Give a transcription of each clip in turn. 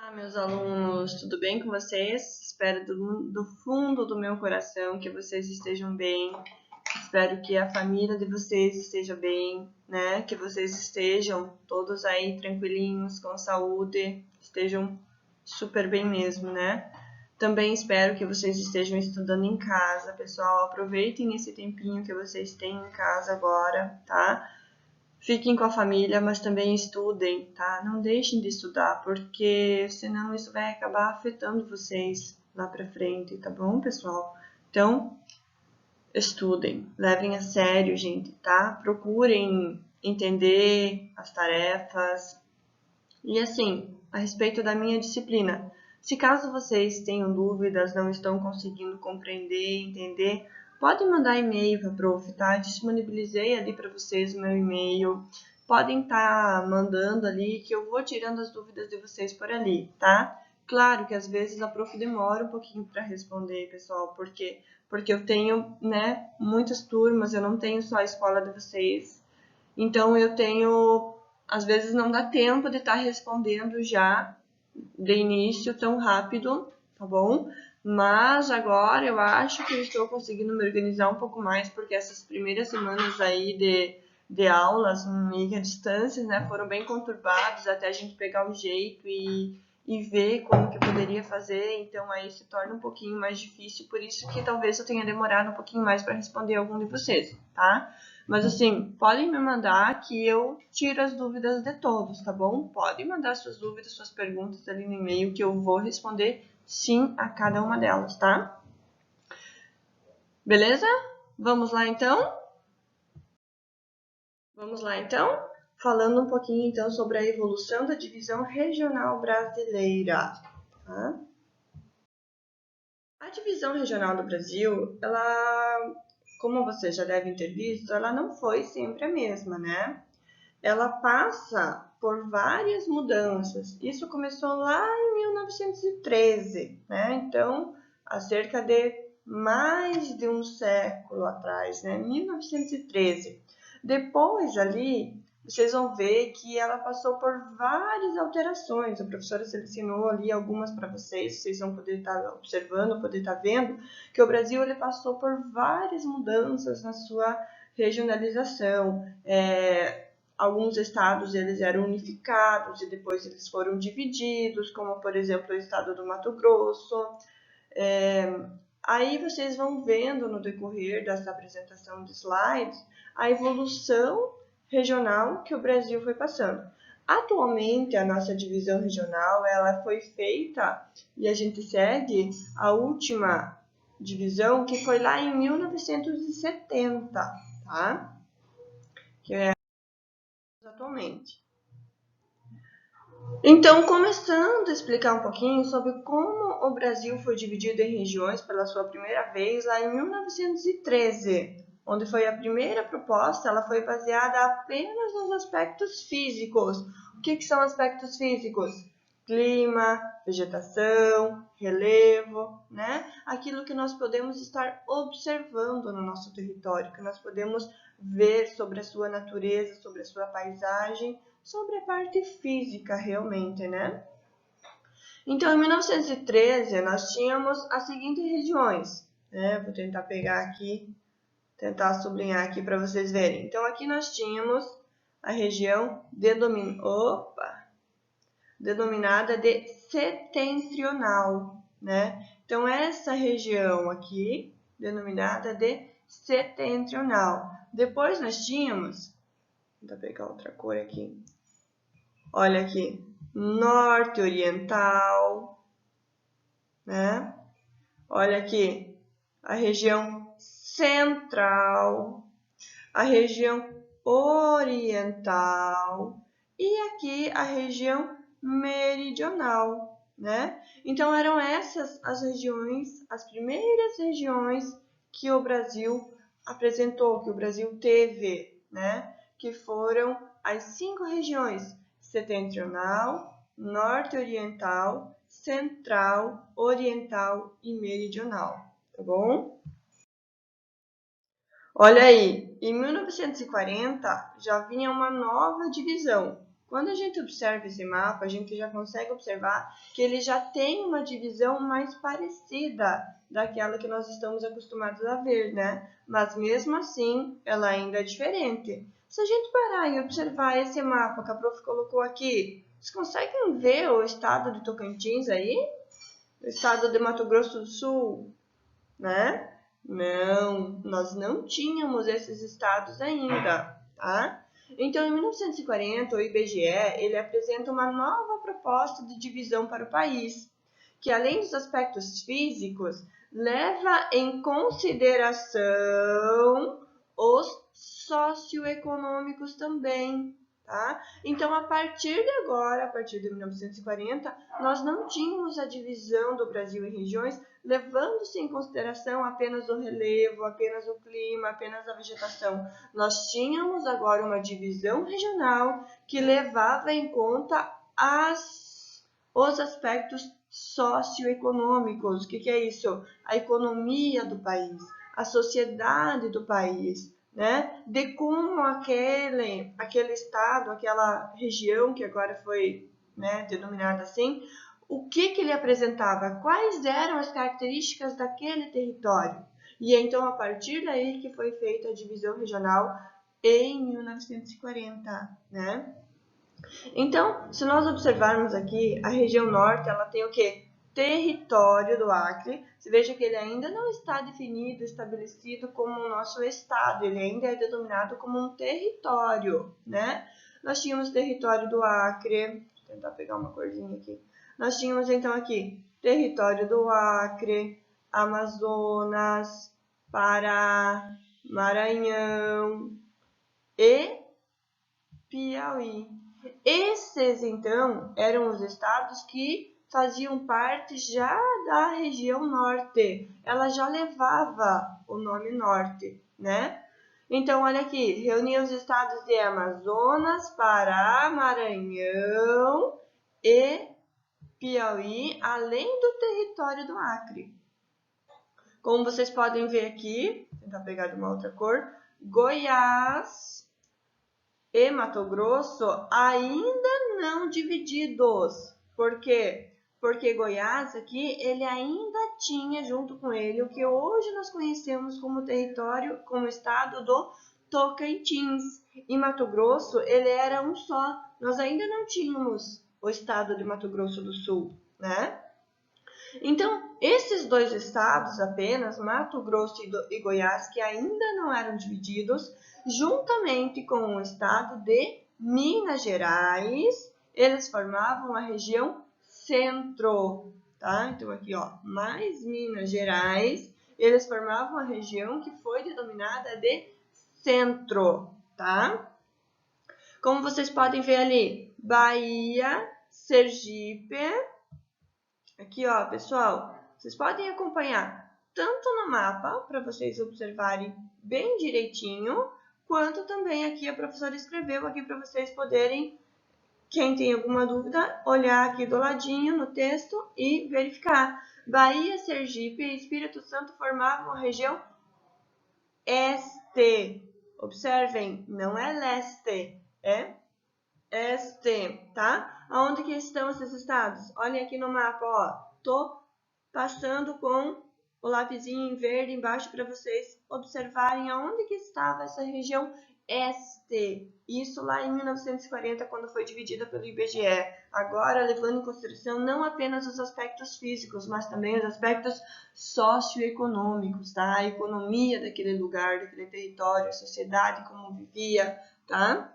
Olá, meus alunos, tudo bem com vocês? Espero do fundo do meu coração que vocês estejam bem. Espero que a família de vocês esteja bem, né? Que vocês estejam todos aí tranquilinhos, com saúde, estejam super bem mesmo, né? Também espero que vocês estejam estudando em casa, pessoal. Aproveitem esse tempinho que vocês têm em casa agora, tá? Fiquem com a família, mas também estudem, tá? Não deixem de estudar, porque senão isso vai acabar afetando vocês lá pra frente, tá bom, pessoal? Então, estudem, levem a sério, gente, tá? Procurem entender as tarefas. E assim, a respeito da minha disciplina, se caso vocês tenham dúvidas, não estão conseguindo compreender, entender, podem mandar e-mail para a prof, tá? Disponibilizei ali para vocês o meu e-mail. Podem estar mandando ali que eu vou tirando as dúvidas de vocês por ali, tá? Claro que às vezes a prof demora um pouquinho para responder, pessoal, porque eu tenho, né, muitas turmas, eu não tenho só a escola de vocês. Então eu tenho, às vezes não dá tempo de estar respondendo já de início tão rápido, tá bom? Mas agora eu acho que eu estou conseguindo me organizar um pouco mais, porque essas primeiras semanas aí de aulas meio à distância, né, foram bem conturbadas até a gente pegar o jeito e ver como que poderia fazer, então aí se torna um pouquinho mais difícil, por isso que talvez eu tenha demorado um pouquinho mais para responder algum de vocês, tá? Mas assim, podem me mandar que eu tiro as dúvidas de todos, tá bom? Podem mandar suas dúvidas, suas perguntas ali no e-mail que eu vou responder sim a cada uma delas, tá? Beleza? Vamos lá então? Vamos lá então? Falando um pouquinho então sobre a evolução da divisão regional brasileira, tá? A divisão regional do Brasil, ela, como vocês já devem ter visto, ela não foi sempre a mesma, né? Ela passa por várias mudanças. Isso começou lá em 1913, né? Então, há cerca de mais de um século atrás, né? 1913. Depois ali, vocês vão ver que ela passou por várias alterações. A professora selecionou ali algumas para vocês, vocês vão poder estar observando, poder estar vendo que o Brasil ele passou por várias mudanças na sua regionalização. Alguns estados eles eram unificados e depois eles foram divididos, como por exemplo o estado do Mato Grosso. Aí vocês vão vendo no decorrer dessa apresentação de slides a evolução regional que o Brasil foi passando. Atualmente, a nossa divisão regional ela foi feita e a gente segue a última divisão que foi lá em 1970, tá? Que é atualmente. Então, começando a explicar um pouquinho sobre como o Brasil foi dividido em regiões pela sua primeira vez lá em 1913, onde foi a primeira proposta, ela foi baseada apenas nos aspectos físicos. O que são aspectos físicos? Clima, vegetação, relevo, né? Aquilo que nós podemos estar observando no nosso território, que nós podemos ver sobre a sua natureza, sobre a sua paisagem, sobre a parte física realmente, né? Então, em 1913, nós tínhamos as seguintes regiões, né? Vou tentar pegar aqui, tentar sublinhar aqui para vocês verem. Então, aqui nós tínhamos a região denominada de setentrional, né? Então, essa região aqui, denominada de setentrional. Depois nós tínhamos, vou tentar pegar outra cor aqui. Olha aqui, norte oriental, né? Olha aqui, a região central, a região oriental e aqui a região meridional, né? Então eram essas as regiões, as primeiras regiões que o Brasil apresentou, que o Brasil teve, né? Que foram as 5 regiões: setentrional, norte-oriental, central, oriental e meridional, tá bom? Olha aí, em 1940 já vinha uma nova divisão, Quando a gente observa esse mapa, a gente já consegue observar que ele já tem uma divisão mais parecida daquela que nós estamos acostumados a ver, né? Mas mesmo assim, ela ainda é diferente. Se a gente parar e observar esse mapa que a prof colocou aqui, vocês conseguem ver o estado de Tocantins aí? O estado de Mato Grosso do Sul, né? Não, nós não tínhamos esses estados ainda, tá? Então, em 1940, o IBGE ele apresenta uma nova proposta de divisão para o país, que além dos aspectos físicos, leva em consideração os socioeconômicos também, tá? Então, a partir de agora, a partir de 1940, nós não tínhamos a divisão do Brasil em regiões, levando-se em consideração apenas o relevo, apenas o clima, apenas a vegetação. Nós tínhamos agora uma divisão regional que levava em conta os aspectos socioeconômicos. O que é isso? A economia do país, a sociedade do país, né? De como aquele estado, aquela região que agora foi, né, denominada assim, o que ele apresentava, quais eram as características daquele território. E então, a partir daí que foi feita a divisão regional em 1940, né? Então, se nós observarmos aqui, a região norte, ela tem o quê? Território do Acre. Você veja que ele ainda não está definido, estabelecido como o nosso estado, ele ainda é denominado como um território, né? Nós tínhamos território do Acre, vou tentar pegar uma corzinha aqui. Nós tínhamos então aqui território do Acre, Amazonas, Pará, Maranhão e Piauí. Esses, então, eram os estados que faziam parte já da região norte. Ela já levava o nome norte, né? Então, olha aqui, reunia os estados de Amazonas, Pará, Maranhão e Piauí, além do território do Acre. Como vocês podem ver aqui, vou tentar pegar de uma outra cor, Goiás e Mato Grosso ainda não divididos. Por quê? Porque Goiás aqui, ele ainda tinha junto com ele o que hoje nós conhecemos como território, como estado do Tocantins. E Mato Grosso, ele era um só. Nós ainda não tínhamos o estado de Mato Grosso do Sul, né? Então, esses dois estados apenas, Mato Grosso e Goiás, que ainda não eram divididos, juntamente com o estado de Minas Gerais, eles formavam a região centro, tá? Então, aqui, ó, mais Minas Gerais, eles formavam a região que foi denominada de centro, tá? Como vocês podem ver ali, Bahia, Sergipe. Aqui, ó, pessoal, vocês podem acompanhar tanto no mapa, para vocês observarem bem direitinho, quanto também aqui a professora escreveu aqui para vocês poderem, quem tem alguma dúvida, olhar aqui do ladinho no texto e verificar. Bahia, Sergipe e Espírito Santo formavam a região este. Observem, não é leste, é este, tá? Aonde que estão esses estados? Olhem aqui no mapa, ó. Tô passando com o lapisinho em verde embaixo para vocês observarem aonde que estava essa região este. Isso lá em 1940, quando foi dividida pelo IBGE. Agora, levando em consideração não apenas os aspectos físicos, mas também os aspectos socioeconômicos, tá? A economia daquele lugar, daquele território, a sociedade, como vivia, tá?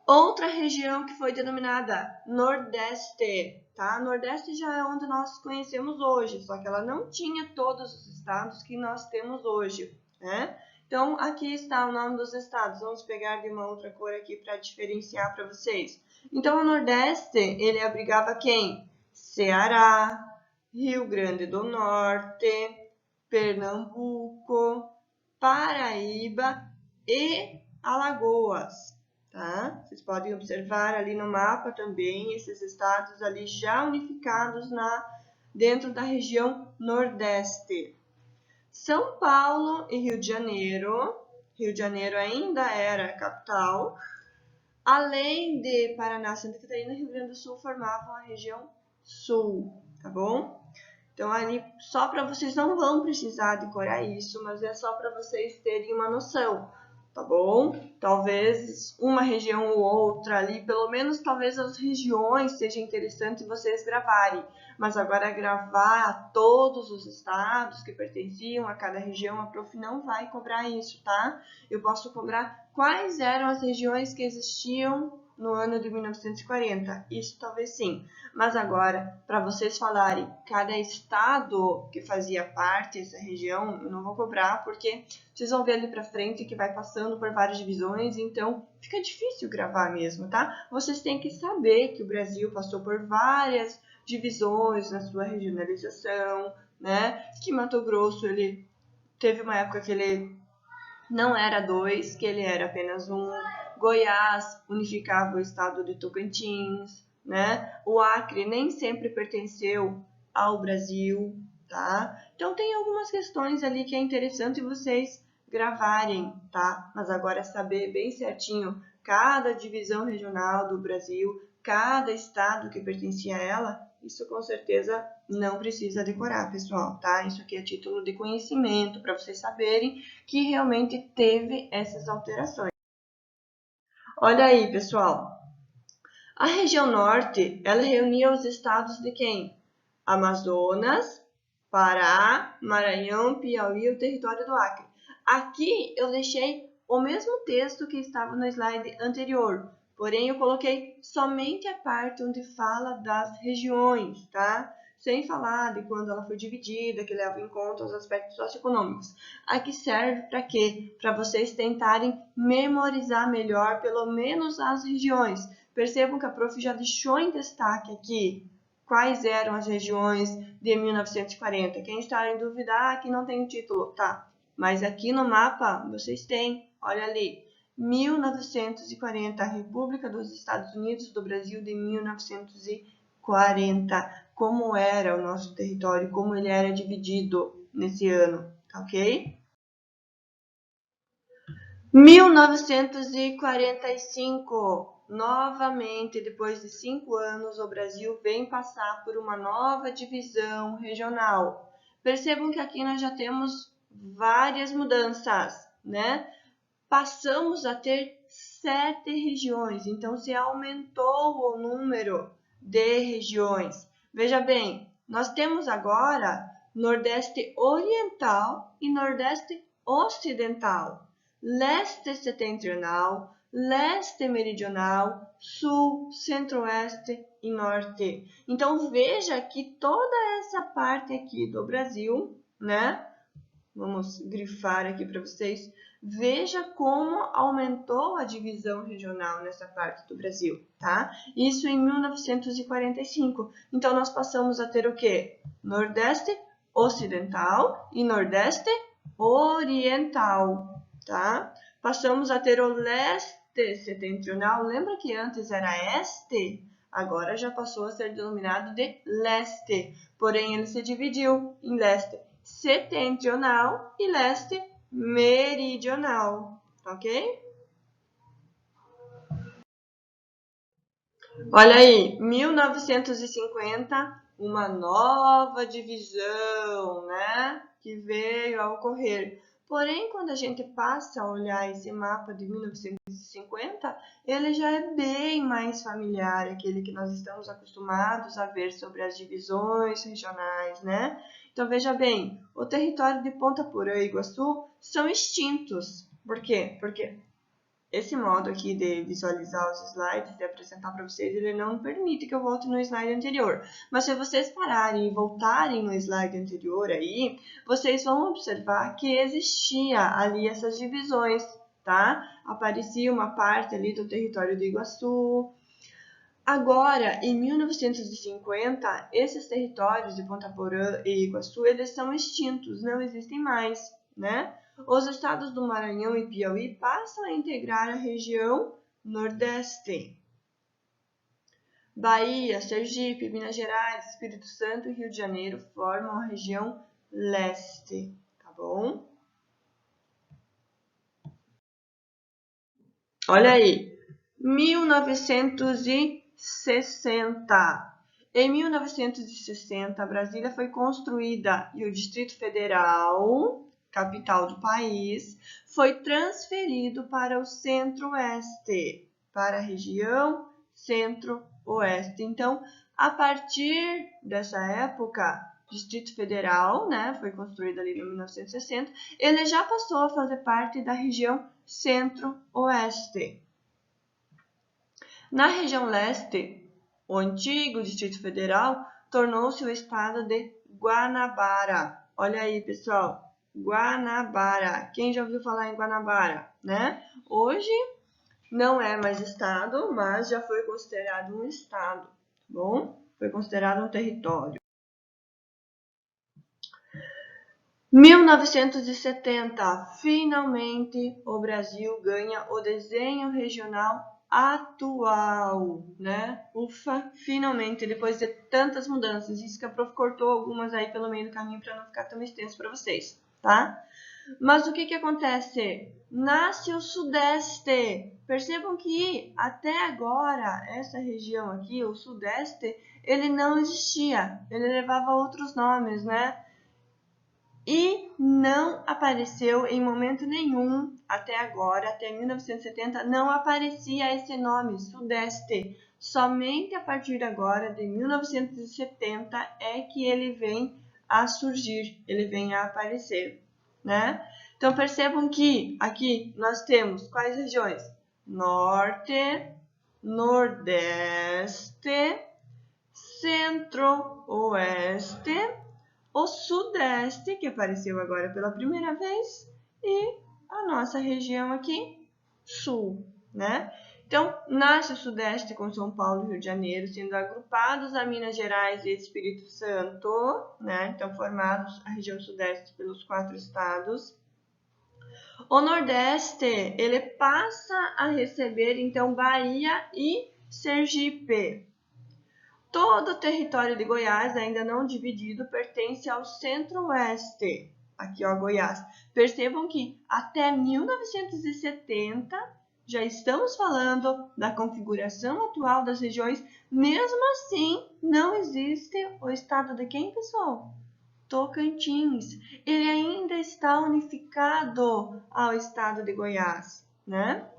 Outra região que foi denominada Nordeste, tá? Nordeste já é onde nós conhecemos hoje, só que ela não tinha todos os estados que nós temos hoje, né? Então, aqui está o nome dos estados. Vamos pegar de uma outra cor aqui para diferenciar para vocês. Então, o Nordeste, ele abrigava quem? Ceará, Rio Grande do Norte, Pernambuco, Paraíba e Alagoas. Tá? Vocês podem observar ali no mapa também esses estados ali já unificados dentro da região Nordeste. São Paulo e Rio de Janeiro ainda era a capital, além de Paraná, Santa Catarina e Rio Grande do Sul, formavam a região sul, tá bom? Então, ali, só para vocês não vão precisar decorar isso, mas é só para vocês terem uma noção, tá bom? Talvez uma região ou outra ali, pelo menos talvez as regiões seja interessante vocês gravarem. Mas agora gravar todos os estados que pertenciam a cada região, a prof não vai cobrar isso, tá? Eu posso cobrar quais eram as regiões que existiam no ano de 1940, isso talvez sim. Mas agora, para vocês falarem cada estado que fazia parte dessa região, eu não vou cobrar, porque vocês vão ver ali para frente que vai passando por várias divisões, então fica difícil gravar mesmo, tá? Vocês têm que saber que o Brasil passou por várias divisões na sua regionalização, né? Que Mato Grosso, ele teve uma época que ele não era 2, que ele era apenas 1. Goiás unificava o estado de Tocantins, né? O Acre nem sempre pertenceu ao Brasil, tá? Então tem algumas questões ali que é interessante vocês gravarem, tá? Mas agora saber bem certinho cada divisão regional do Brasil, cada estado que pertencia a ela, isso com certeza não precisa decorar, pessoal, tá? Isso aqui é título de conhecimento para vocês saberem que realmente teve essas alterações. Olha aí, pessoal. A região norte, ela reunia os estados de quem? Amazonas, Pará, Maranhão, Piauí e o território do Acre. Aqui eu deixei o mesmo texto que estava no slide anterior, porém eu coloquei somente a parte onde fala das regiões, tá? Sem falar de quando ela foi dividida, que leva em conta os aspectos socioeconômicos. Aqui serve para quê? Para vocês tentarem memorizar melhor, pelo menos as regiões. Percebam que a prof já deixou em destaque aqui quais eram as regiões de 1940. Quem está em dúvida, aqui não tem o título, tá? Mas aqui no mapa vocês têm, olha ali, 1940, a República dos Estados Unidos do Brasil de 1940. Como era o nosso território, como ele era dividido nesse ano, tá ok? 1945, novamente, depois de 5 anos, o Brasil vem passar por uma nova divisão regional. Percebam que aqui nós já temos várias mudanças, né? Passamos a ter 7 regiões, então se aumentou o número de regiões. Veja bem, nós temos agora Nordeste Oriental e Nordeste Ocidental. Leste setentrional, leste meridional, sul, centro-oeste e norte. Então, veja que toda essa parte aqui do Brasil, né? Vamos grifar aqui para vocês. Veja como aumentou a divisão regional nessa parte do Brasil, tá? Isso em 1945. Então, nós passamos a ter o quê? Nordeste Ocidental e Nordeste Oriental. Tá? Passamos a ter o leste setentrional. Lembra que antes era este? Agora já passou a ser denominado de leste. Porém, ele se dividiu em leste setentrional e leste meridional. Ok? Olha aí, 1950, uma nova divisão, né? Que veio a ocorrer. Porém, quando a gente passa a olhar esse mapa de 1950, ele já é bem mais familiar, aquele que nós estamos acostumados a ver sobre as divisões regionais, né? Então, veja bem, o território de Ponta Porã e Iguaçu são extintos. Por quê? Porque esse modo aqui de visualizar os slides, de apresentar para vocês, ele não permite que eu volte no slide anterior. Mas se vocês pararem e voltarem no slide anterior aí, vocês vão observar que existia ali essas divisões, tá? Aparecia uma parte ali do território do Iguaçu. Agora, em 1950, esses territórios de Ponta Porã e Iguaçu, eles são extintos, não existem mais, né? Os estados do Maranhão e Piauí passam a integrar a região Nordeste. Bahia, Sergipe, Minas Gerais, Espírito Santo e Rio de Janeiro formam a região Leste, tá bom? Olha aí, 1960. Em 1960, Brasília foi construída e o Distrito Federal, capital do país, foi transferido para o Centro-Oeste, para a região Centro-Oeste. Então, a partir dessa época, Distrito Federal, né, foi construído ali em 1960, ele já passou a fazer parte da região Centro-Oeste. Na região leste, o antigo Distrito Federal tornou-se o estado de Guanabara. Olha aí, pessoal, Guanabara. Quem já ouviu falar em Guanabara, né? Hoje não é mais estado, mas já foi considerado um estado, tá bom? Foi considerado um território. 1970, finalmente o Brasil ganha o desenho regional atual, né? Ufa, finalmente, depois de tantas mudanças. Isso que a prof cortou algumas aí pelo meio do caminho para não ficar tão extenso para vocês, tá? Mas o que acontece? Nasce o Sudeste. Percebam que até agora, essa região aqui, o Sudeste, ele não existia. Ele levava outros nomes, né? E não apareceu em momento nenhum, até agora, até 1970, não aparecia esse nome, Sudeste. Somente a partir de agora, de 1970, é que ele vem a surgir, ele vem a aparecer, né? Então, percebam que aqui nós temos quais regiões? Norte, Nordeste, Centro-Oeste, o Sudeste, que apareceu agora pela primeira vez, e a nossa região aqui, Sul, né? Então, nasce o Sudeste com São Paulo e Rio de Janeiro, sendo agrupados a Minas Gerais e Espírito Santo, né? Então, formados a região Sudeste pelos 4 estados. O Nordeste, ele passa a receber, então, Bahia e Sergipe. Todo o território de Goiás, ainda não dividido, pertence ao Centro-Oeste. Aqui, ó, Goiás. Percebam que até 1970 já estamos falando da configuração atual das regiões. Mesmo assim, não existe o estado de quem, pessoal? Tocantins. Ele ainda está unificado ao estado de Goiás, né?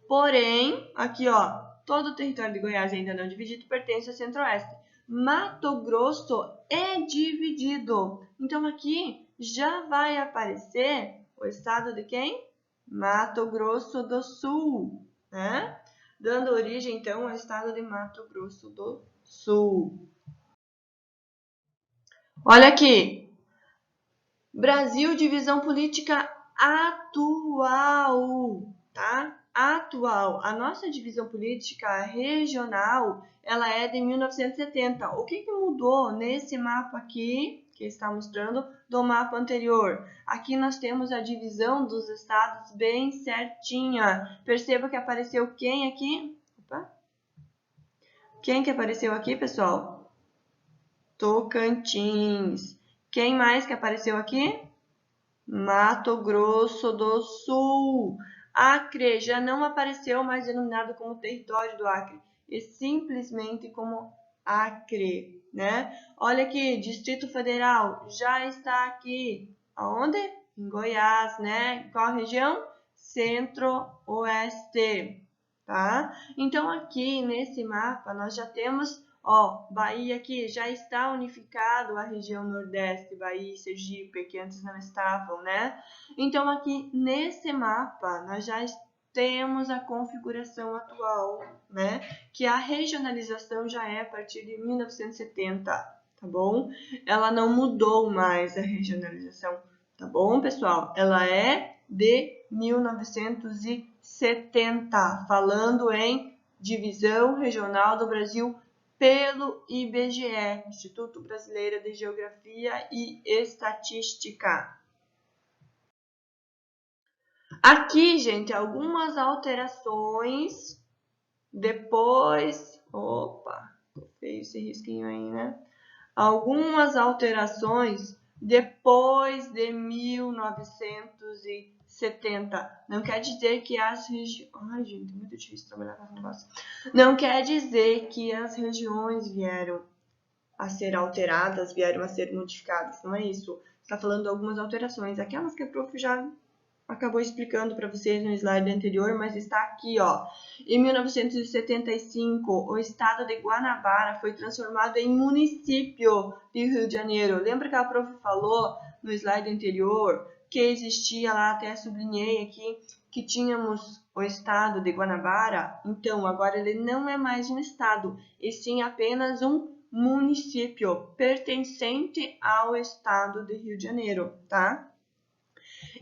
Porém, aqui, ó, todo o território de Goiás ainda não dividido pertence ao Centro-Oeste. Mato Grosso é dividido. Então, aqui já vai aparecer o estado de quem? Mato Grosso do Sul, né? Dando origem, então, ao estado de Mato Grosso do Sul. Olha aqui. Brasil, divisão política atual, tá? Atual. A nossa divisão política regional, ela é de 1970. O que mudou nesse mapa aqui, que está mostrando, do mapa anterior? Aqui nós temos a divisão dos estados bem certinha. Perceba que apareceu quem aqui? Opa. Quem que apareceu aqui, pessoal? Tocantins. Quem mais que apareceu aqui? Mato Grosso do Sul. Acre já não apareceu mais denominado como território do Acre, e simplesmente como Acre, né? Olha aqui, Distrito Federal já está aqui. Aonde? Em Goiás, né? Qual região? Centro-Oeste, tá? Então, aqui nesse mapa, nós já temos, ó, Bahia aqui já está unificado a região Nordeste, Bahia e Sergipe, que antes não estavam, né? Então, aqui nesse mapa, nós já temos a configuração atual, né? Que a regionalização já é a partir de 1970, tá bom? Ela não mudou mais a regionalização, tá bom, pessoal? Ela é de 1970, falando em divisão regional do Brasil pelo IBGE, Instituto Brasileiro de Geografia e Estatística. Aqui, gente, algumas alterações depois... Opa, ficou feio esse risquinho aí, né? Algumas alterações depois de 1970. 1970 não quer dizer que as regiões... Ai, gente, é muito difícil trabalhar com esse negócio. Não quer dizer que as regiões vieram a ser alteradas, vieram a ser modificadas. Não é isso. Está falando algumas alterações. Aquelas que a prof já acabou explicando para vocês no slide anterior, mas está aqui, ó. Em 1975, o estado de Guanabara foi transformado em município de Rio de Janeiro. Lembra que a prof falou no slide anterior que existia lá, até sublinhei aqui, que tínhamos o estado de Guanabara? Então, agora ele não é mais um estado, e sim apenas um município pertencente ao estado de Rio de Janeiro, tá?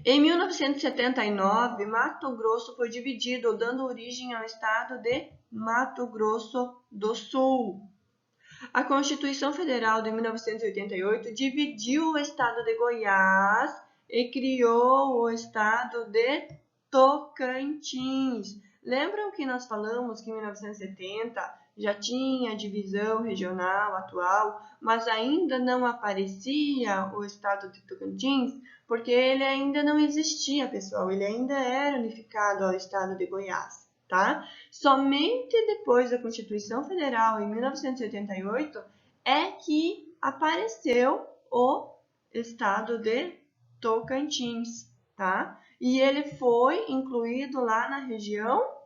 Em 1979, Mato Grosso foi dividido, dando origem ao estado de Mato Grosso do Sul. A Constituição Federal de 1988 dividiu o estado de Goiás e criou o estado de Tocantins. Lembram que nós falamos que em 1970 já tinha a divisão regional atual, mas ainda não aparecia o estado de Tocantins, porque ele ainda não existia, pessoal. Ele ainda era unificado ao estado de Goiás, tá? Somente depois da Constituição Federal, em 1988, é que apareceu o estado de Tocantins, tá? E ele foi incluído lá na região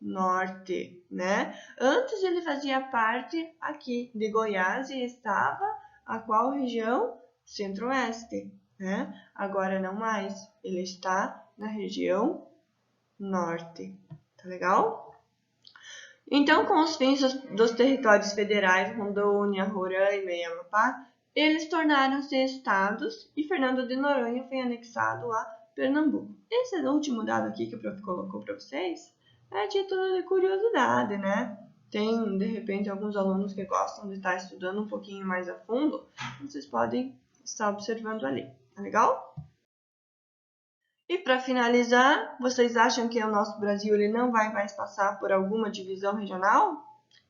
norte, né? Antes ele fazia parte aqui de Goiás e estava a qual região? Centro-Oeste, né? Agora não mais, ele está na região norte, tá legal? Então, com os fins dos territórios federais, Rondônia, Roraima e Amapá, eles tornaram-se estados e Fernando de Noronha foi anexado a Pernambuco. Esse é o último dado aqui que o prof colocou para vocês. É título de curiosidade, né? Tem, de repente, alguns alunos que gostam de estar estudando um pouquinho mais a fundo, vocês podem estar observando ali, tá legal? E para finalizar, vocês acham que o nosso Brasil ele não vai mais passar por alguma divisão regional?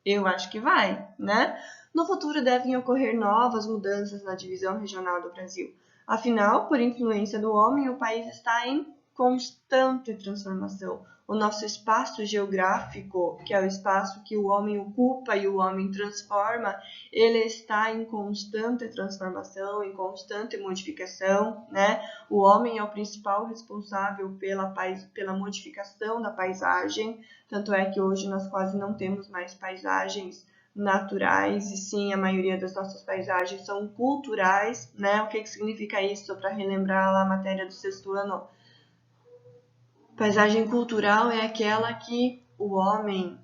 Eu acho que vai, né? No futuro devem ocorrer novas mudanças na divisão regional do Brasil. Afinal, por influência do homem, o país está em constante transformação. O nosso espaço geográfico, que é o espaço que o homem ocupa e o homem transforma, ele está em constante transformação, em constante modificação, né? O homem é o principal responsável pela modificação da paisagem, tanto é que hoje nós quase não temos mais paisagens naturais, e sim, a maioria das nossas paisagens são culturais, né? O que significa isso? Para relembrar lá a matéria do sexto ano. Paisagem cultural é aquela que o homem,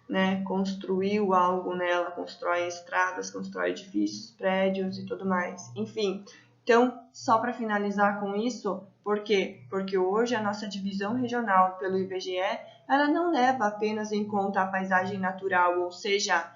né, construiu algo nela, constrói estradas, constrói edifícios, prédios e tudo mais. Enfim, então, só para finalizar com isso, por quê? Porque hoje a nossa divisão regional pelo IBGE, ela não leva apenas em conta a paisagem natural, ou seja,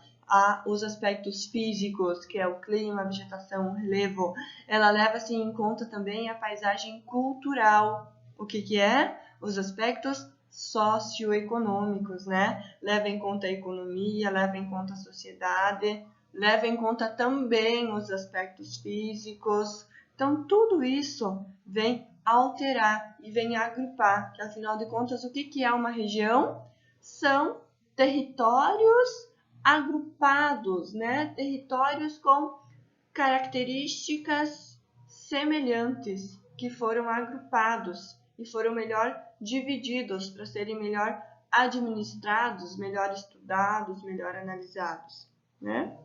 os aspectos físicos, que é o clima, a vegetação, o relevo. Ela leva-se em conta também a paisagem cultural. O que é? Os aspectos socioeconômicos, né? Leva em conta a economia, leva em conta a sociedade, leva em conta também os aspectos físicos. Então, tudo isso vem alterar e vem agrupar, que afinal de contas, o que é uma região? São territórios agrupados, né? Territórios com características semelhantes que foram agrupados e foram melhor divididos para serem melhor administrados, melhor estudados, melhor analisados, né?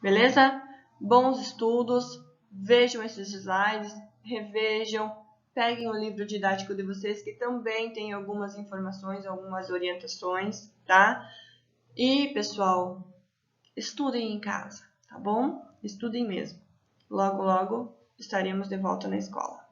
Beleza? Bons estudos, vejam esses slides, revejam, peguem o livro didático de vocês que também tem algumas informações, algumas orientações, tá? E, pessoal, estudem em casa, tá bom? Estudem mesmo. Logo, logo estaremos de volta na escola.